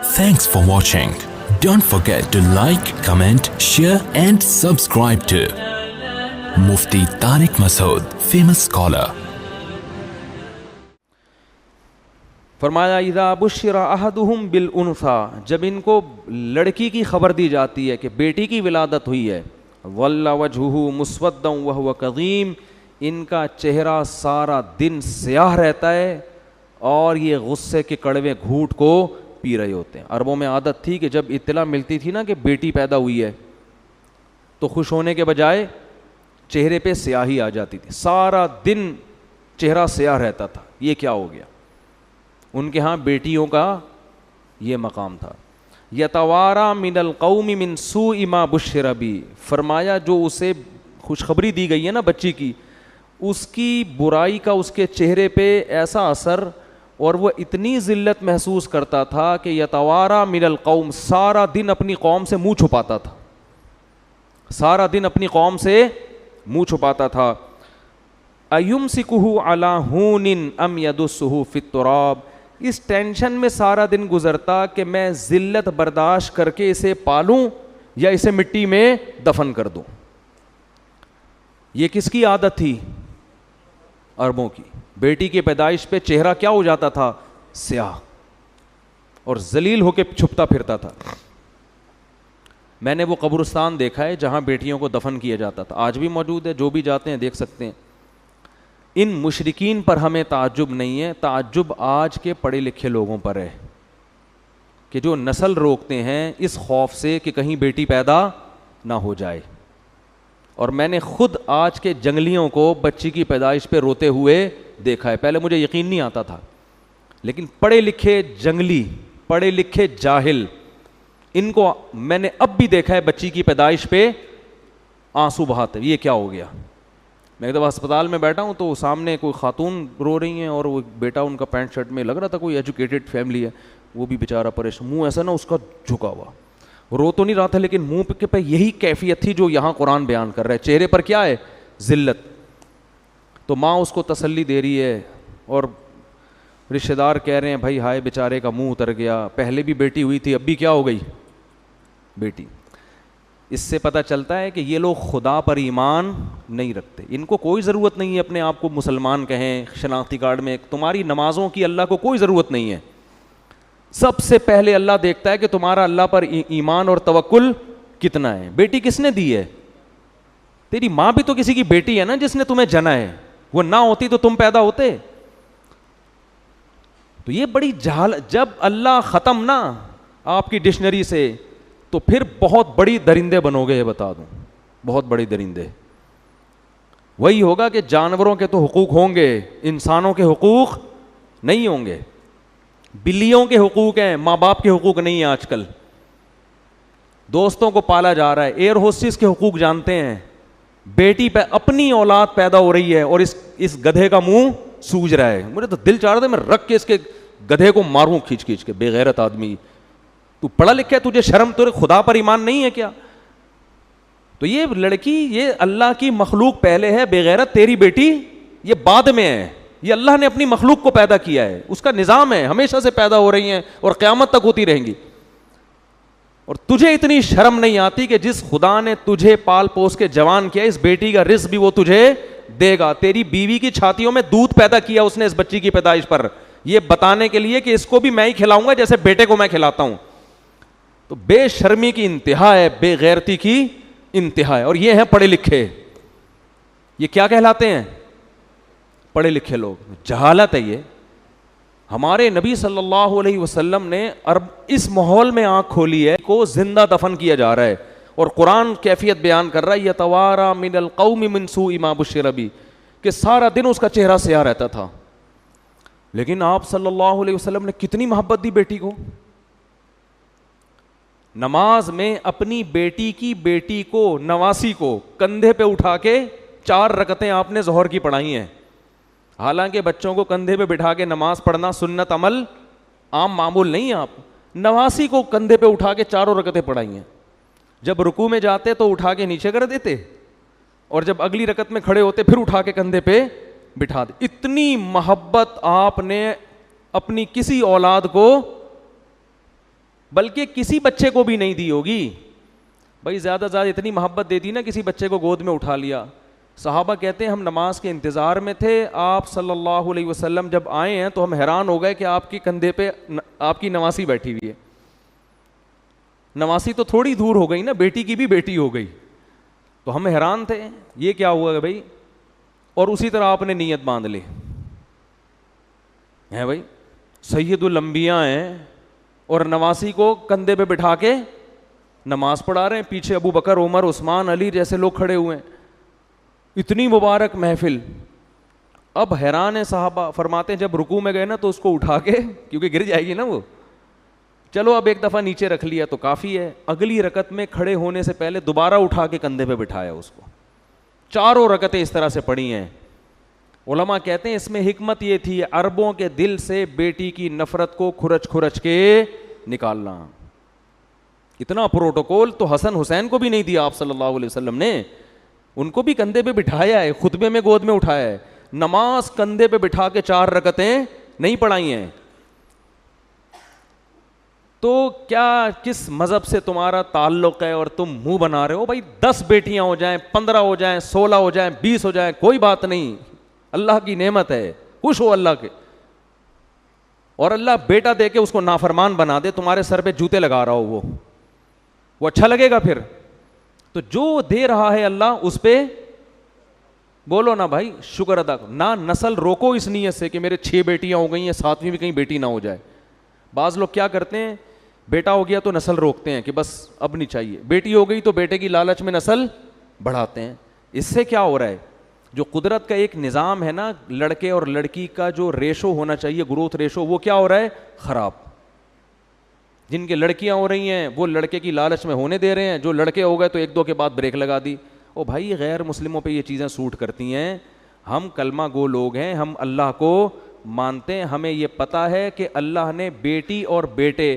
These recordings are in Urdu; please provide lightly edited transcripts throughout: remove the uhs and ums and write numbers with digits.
Thanks for watching. Don't forget to like, comment, share and subscribe to Mufti Tariq Masood, famous scholar. فرمایا اذا بشر احدهم بالانثى, جب ان کو لڑکی کی خبر دی جاتی ہے کہ بیٹی کی ولادت ہوئی ہے, ظل وجهه مسودا وهو كظيم, ان کا چہرہ سارا دن سیاہ رہتا ہے اور یہ غصے کے کڑوے گھونٹ کو پی رہے ہوتے ہیں. عربوں میں عادت تھی کہ جب اطلاع ملتی تھی نا کہ بیٹی پیدا ہوئی ہے تو خوش ہونے کے بجائے چہرے پہ سیاہی آ جاتی تھی, سارا دن چہرہ سیاہ رہتا تھا. یہ کیا ہو گیا؟ ان کے ہاں بیٹیوں کا یہ مقام تھا. یتوارا من القوم من سوء ما بشر بی, فرمایا جو اسے خوشخبری دی گئی ہے نا بچی کی, اس کی برائی کا اس کے چہرے پہ ایسا اثر, اور وہ اتنی ذلت محسوس کرتا تھا کہ یتوارا من القوم, سارا دن اپنی قوم سے منہ چھپاتا تھا, سارا دن اپنی قوم سے منہ چھپاتا تھا. ایمسکہ علی ہون ام یدسہ فی التراب, اس ٹینشن میں سارا دن گزرتا کہ میں ذلت برداشت کر کے اسے پالوں یا اسے مٹی میں دفن کر دوں. یہ کس کی عادت تھی؟ عربوں کی. بیٹی کی پیدائش پہ چہرہ کیا ہو جاتا تھا؟ سیاہ, اور ذلیل ہو کے چھپتا پھرتا تھا. میں نے وہ قبرستان دیکھا ہے جہاں بیٹیوں کو دفن کیا جاتا تھا, آج بھی موجود ہے, جو بھی جاتے ہیں دیکھ سکتے ہیں. ان مشرکین پر ہمیں تعجب نہیں ہے, تعجب آج کے پڑھے لکھے لوگوں پر ہے کہ جو نسل روکتے ہیں اس خوف سے کہ کہیں بیٹی پیدا نہ ہو جائے. اور میں نے خود آج کے جنگلیوں کو بچی کی پیدائش پہ روتے ہوئے دیکھا ہے. پہلے مجھے یقین نہیں آتا تھا, لیکن پڑھے لکھے جنگلی, پڑھے لکھے جاہل, ان کو میں نے اب بھی دیکھا ہے بچی کی پیدائش پہ آنسو بہاتے. یہ کیا ہو گیا؟ میں ایک دفعہ اسپتال میں بیٹھا ہوں تو سامنے کوئی خاتون رو رہی ہیں اور وہ بیٹا ان کا پینٹ شرٹ میں, لگ رہا تھا کوئی ایجوکیٹڈ فیملی ہے, وہ بھی بیچارہ پریشان, منہ ایسا نا اس کا جھکا ہوا, رو تو نہیں رہا تھا لیکن منہ پہ یہی کیفیت تھی جو یہاں قرآن بیان کر رہا ہے. چہرے پر کیا ہے؟ ذلت. تو ماں اس کو تسلی دے رہی ہے اور رشتہ دار کہہ رہے ہیں بھائی ہائے بیچارے کا منہ اتر گیا, پہلے بھی بیٹی ہوئی تھی, اب بھی کیا ہو گئی؟ بیٹی. اس سے پتہ چلتا ہے کہ یہ لوگ خدا پر ایمان نہیں رکھتے. ان کو کوئی ضرورت نہیں ہے اپنے آپ کو مسلمان کہیں, شناختی کارڈ میں تمہاری نمازوں کی اللہ کو کوئی ضرورت نہیں ہے. سب سے پہلے اللہ دیکھتا ہے کہ تمہارا اللہ پر ایمان اور توکل کتنا ہے. بیٹی کس نے دی ہے؟ تیری ماں بھی تو کسی کی بیٹی ہے نا جس نے تمہیں جنا ہے, وہ نہ ہوتی تو تم پیدا ہوتے. تو یہ بڑی جب اللہ ختم نہ آپ کی ڈکشنری سے, تو پھر بہت بڑی درندے بنو گے, یہ بتا دوں, بہت بڑی درندے. وہی ہوگا کہ جانوروں کے تو حقوق ہوں گے, انسانوں کے حقوق نہیں ہوں گے. بلیوں کے حقوق ہیں, ماں باپ کے حقوق نہیں ہیں. آج کل دوستوں کو پالا جا رہا ہے, ایئر ہوسٹس کے حقوق جانتے ہیں. بیٹی پہ اپنی اولاد پیدا ہو رہی ہے اور اس گدھے کا منہ سوج رہا ہے. مجھے تو دل چاہ رہا تھا میں رکھ کے اس کے گدھے کو ماروں کھینچ کھینچ کے. بے غیرت آدمی, تو پڑھا لکھا ہے, تجھے شرم, تجھے خدا پر ایمان نہیں ہے کیا؟ تو یہ لڑکی, یہ اللہ کی مخلوق پہلے ہے, بے غیرت تیری بیٹی یہ بعد میں ہے. یہ اللہ نے اپنی مخلوق کو پیدا کیا ہے, اس کا نظام ہے, ہمیشہ سے پیدا ہو رہی ہیں اور قیامت تک ہوتی رہیں گی. اور تجھے اتنی شرم نہیں آتی کہ جس خدا نے تجھے پال پوس کے جوان کیا, اس بیٹی کا رزق بھی وہ تجھے دے گا. تیری بیوی کی چھاتیوں میں دودھ پیدا کیا اس نے اس بچی کی پیدائش پر, یہ بتانے کے لیے کہ اس کو بھی میں ہی کھلاؤں گا جیسے بیٹے کو میں کھلاتا ہوں. تو بے شرمی کی انتہا ہے, بے غیرتی کی انتہا ہے. اور یہ ہیں پڑھے لکھے, یہ کیا کہلاتے ہیں؟ پڑھے لکھے لوگ. جہالت ہے یہ. ہمارے نبی صلی اللہ علیہ وسلم نے اس ماحول میں آنکھ کھولی ہے کو زندہ دفن کیا جا رہا ہے, اور قرآن کیفیت بیان کر رہا ہے یتوارا من القوم من سوء ما بشر بی, کہ سارا دن اس کا چہرہ سیاہ رہتا تھا. لیکن آپ صلی اللہ علیہ وسلم نے کتنی محبت دی بیٹی کو. نماز میں اپنی بیٹی کو نواسی کو کندھے پہ اٹھا کے 4 رکعتیں آپ نے ظہر کی پڑھائی ہیں. حالانکہ بچوں کو کندھے پہ بٹھا کے نماز پڑھنا سنت عمل عام معمول نہیں ہے. آپ نواسی کو کندھے پہ اٹھا کے 4 رکعتیں پڑھائی ہیں. جب رکوع میں جاتے تو اٹھا کے نیچے کر دیتے, اور جب اگلی رکعت میں کھڑے ہوتے پھر اٹھا کے کندھے پہ بٹھا دے. اتنی محبت آپ نے اپنی کسی اولاد کو بلکہ کسی بچے کو بھی نہیں دی ہوگی. بھائی زیادہ زیادہ اتنی محبت دے دی نا, کسی بچے کو گود میں اٹھا لیا. صحابہ کہتے ہیں ہم نماز کے انتظار میں تھے, آپ صلی اللہ علیہ وسلم جب آئے ہیں تو ہم حیران ہو گئے کہ آپ کے کندھے پہ آپ کی نواسی بیٹھی ہوئی ہے. نواسی تو تھوڑی دور ہو گئی نا, بیٹی کی بھی بیٹی ہو گئی. تو ہم حیران تھے یہ کیا ہوا بھائی. اور اسی طرح آپ نے نیت باندھ لی ہے بھائی, سید الانبیاء ہیں اور نواسی کو کندھے پہ بٹھا کے نماز پڑھا رہے ہیں, پیچھے ابو بکر, عمر, عثمان, علی جیسے لوگ کھڑے ہوئے ہیں, اتنی مبارک محفل. اب حیران ہے صحابہ, فرماتے ہیں جب رکوع میں گئے نا تو اس کو اٹھا کے, کیونکہ گر جائے گی نا وہ, چلو اب ایک دفعہ نیچے رکھ لیا تو کافی ہے. اگلی رکعت میں کھڑے ہونے سے پہلے دوبارہ اٹھا کے کندھے پہ بٹھایا اس کو. چاروں رکعتیں اس طرح سے پڑھی ہیں. علماء کہتے ہیں اس میں حکمت یہ تھی, عربوں کے دل سے بیٹی کی نفرت کو کھرچ کھرچ کے نکالنا. اتنا پروٹوکول تو حسن حسین کو بھی نہیں دیا آپ صلی اللہ علیہ وسلم نے, ان کو بھی کندھے پہ بٹھایا ہے, خطبے میں گود میں اٹھایا ہے, نماز کندھے پہ بٹھا کے 4 رکعتیں نہیں پڑھائی ہیں. تو کیا کس مذہب سے تمہارا تعلق ہے اور تم منہ بنا رہے ہو؟ بھائی 10 بیٹیاں ہو جائیں, 15 ہو جائیں, 16 ہو جائیں, 20 ہو جائیں, کوئی بات نہیں, اللہ کی نعمت ہے, خوش ہو اللہ کے. اور اللہ بیٹا دے کے اس کو نافرمان بنا دے, تمہارے سر پہ جوتے لگا رہا ہو, وہ اچھا لگے گا پھر؟ تو جو دے رہا ہے اللہ اس پہ بولو نا بھائی شکر ادا کرو. نہ نسل روکو اس نیت سے کہ میرے 6 بیٹیاں ہو گئی ہیں, 7ویں بھی کہیں بیٹی نہ ہو جائے. بعض لوگ کیا کرتے ہیں, بیٹا ہو گیا تو نسل روکتے ہیں کہ بس اب نہیں چاہیے, بیٹی ہو گئی تو بیٹے کی لالچ میں نسل بڑھاتے ہیں. اس سے کیا ہو رہا ہے, جو قدرت کا ایک نظام ہے نا, لڑکے اور لڑکی کا جو ریشو ہونا چاہیے, گروتھ ریشو, وہ کیا ہو رہا ہے, خراب. جن کے لڑکیاں ہو رہی ہیں وہ لڑکے کی لالچ میں ہونے دے رہے ہیں, جو لڑکے ہو گئے تو 1-2 کے بعد بریک لگا دی. او بھائی غیر مسلموں پہ یہ چیزیں سوٹ کرتی ہیں. ہم کلمہ گو لوگ ہیں, ہم اللہ کو مانتے ہیں, ہمیں یہ پتہ ہے کہ اللہ نے بیٹی اور بیٹے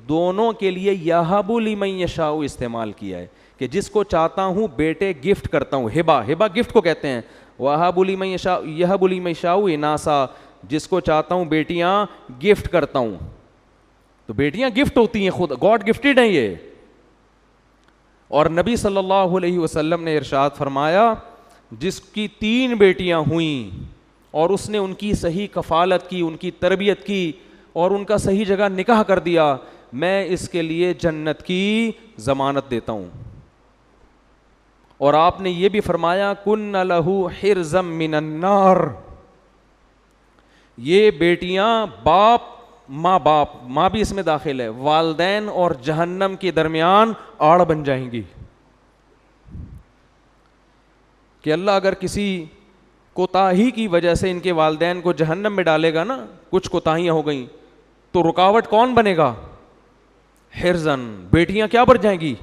دونوں کے لیے یہب لمن یشاء استعمال کیا ہے, کہ جس کو چاہتا ہوں بیٹے گفٹ کرتا ہوں. ہبہ گفٹ کو کہتے ہیں. وہب لمن یشاء, یہب لمن یشاء اناسا, جس کو چاہتا ہوں بیٹیاں گفٹ کرتا ہوں. تو بیٹیاں گفٹ ہوتی ہیں, خود گاڈ گفٹڈ ہیں یہ. اور نبی صلی اللہ علیہ وسلم نے ارشاد فرمایا, جس کی 3 بیٹیاں ہوئیں اور اس نے ان کی صحیح کفالت کی, ان کی تربیت کی اور ان کا صحیح جگہ نکاح کر دیا, میں اس کے لیے جنت کی ضمانت دیتا ہوں. اور آپ نے یہ بھی فرمایا, کن لہ حرزا من النار, یہ بیٹیاں باپ ماں بھی اس میں داخل ہے, والدین اور جہنم کے درمیان آڑ بن جائیں گی. کہ اللہ اگر کسی کوتاہی کی وجہ سے ان کے والدین کو جہنم میں ڈالے گا نا, کچھ کوتاہیاں ہو گئیں, تو رکاوٹ کون بنے گا؟ حرزن, بیٹیاں کیا بن جائیں گی؟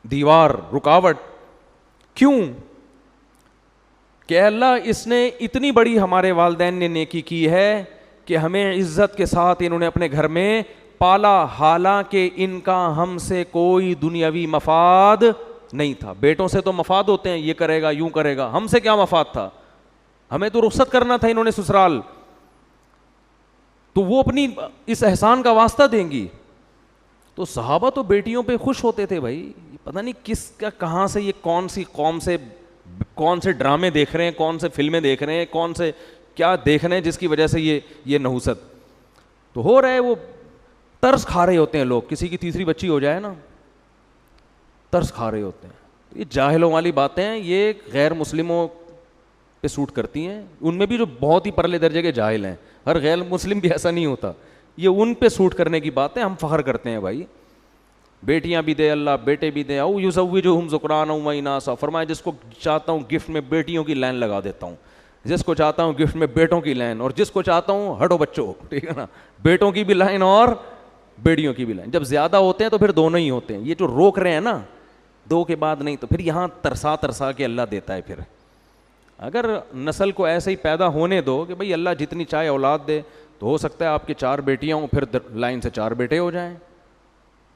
دیوار, رکاوٹ. کیوں؟ کہ اللہ اس نے اتنی بڑی ہمارے والدین نے نیکی کی ہے کہ ہمیں عزت کے ساتھ انہوں نے اپنے گھر میں پالا, حالانکہ ان کا ہم سے کوئی دنیاوی مفاد نہیں تھا. بیٹوں سے تو مفاد ہوتے ہیں, یہ کرے گا, یوں کرے گا, ہم سے کیا مفاد تھا؟ ہمیں تو رخصت کرنا تھا انہوں نے سسرال, تو وہ اپنی اس احسان کا واسطہ دیں گی. تو صحابہ تو بیٹیوں پہ خوش ہوتے تھے بھائی, پتہ نہیں کس کا کہاں سے, یہ کون سی قوم سے کون سے ڈرامے دیکھ رہے ہیں, کون سے فلمیں دیکھ رہے ہیں, کون سے کیا دیکھ رہے ہیں جس کی وجہ سے یہ نحوست تو ہو رہا ہے. وہ ترس کھا رہے ہوتے ہیں لوگ, کسی کی تیسری بچی ہو جائے نا ترس کھا رہے ہوتے ہیں. یہ جاہلوں والی باتیں ہیں, یہ غیر مسلموں پہ سوٹ کرتی ہیں. ان میں بھی جو بہت ہی پرلے درجے کے جاہل ہیں, ہر غیر مسلم بھی ایسا نہیں ہوتا, یہ ان پہ سوٹ کرنے کی باتیں. ہم فخر کرتے ہیں بھائی, بیٹیاں بھی دے اللہ, بیٹے بھی دے. او یزوجہم ذکرانا و اناسا, فرمایا جس کو چاہتا ہوں گفٹ میں بیٹیوں کی لائن لگا دیتا ہوں, جس کو چاہتا ہوں گفٹ میں بیٹوں کی لائن, اور جس کو چاہتا ہوں ہٹو بچوں, ٹھیک ہے نا, بیٹوں کی بھی لائن اور بیٹیوں کی بھی لائن. جب زیادہ ہوتے ہیں تو پھر دونوں ہی ہوتے ہیں. یہ جو روک رہے ہیں نا 2 کے بعد نہیں, تو پھر یہاں ترسا کے اللہ دیتا ہے. پھر اگر نسل کو ایسے ہی پیدا ہونے دو کہ بھئی اللہ جتنی چاہے اولاد دے, تو ہو سکتا ہے آپ کے 4 بیٹیاں ہوں, پھر لائن سے 4 بیٹے ہو جائیں.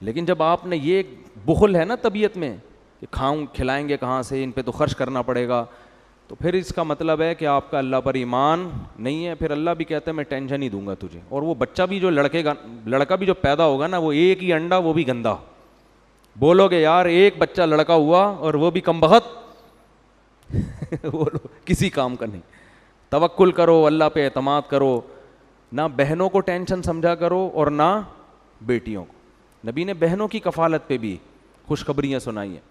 لیکن جب آپ نے یہ بخل ہے نا طبیعت میں کہ کھائیں کھلائیں گے کہاں سے, ان پہ تو خرچ کرنا پڑے گا, تو پھر اس کا مطلب ہے کہ آپ کا اللہ پر ایمان نہیں ہے. پھر اللہ بھی کہتا ہے میں ٹینشن ہی دوں گا تجھے. اور وہ بچہ بھی جو لڑکا بھی جو پیدا ہوگا نا, وہ ایک ہی انڈا, وہ بھی گندا. بولو گے یار ایک بچہ لڑکا ہوا اور وہ بھی کم بخت, بولو کسی کام کا نہیں. توکل کرو, اللہ پہ اعتماد کرو, نہ بہنوں کو ٹینشن سمجھا کرو اور نہ بیٹیوں کو. نبی نے بہنوں کی کفالت پہ بھی خوشخبریاں سنائی ہیں.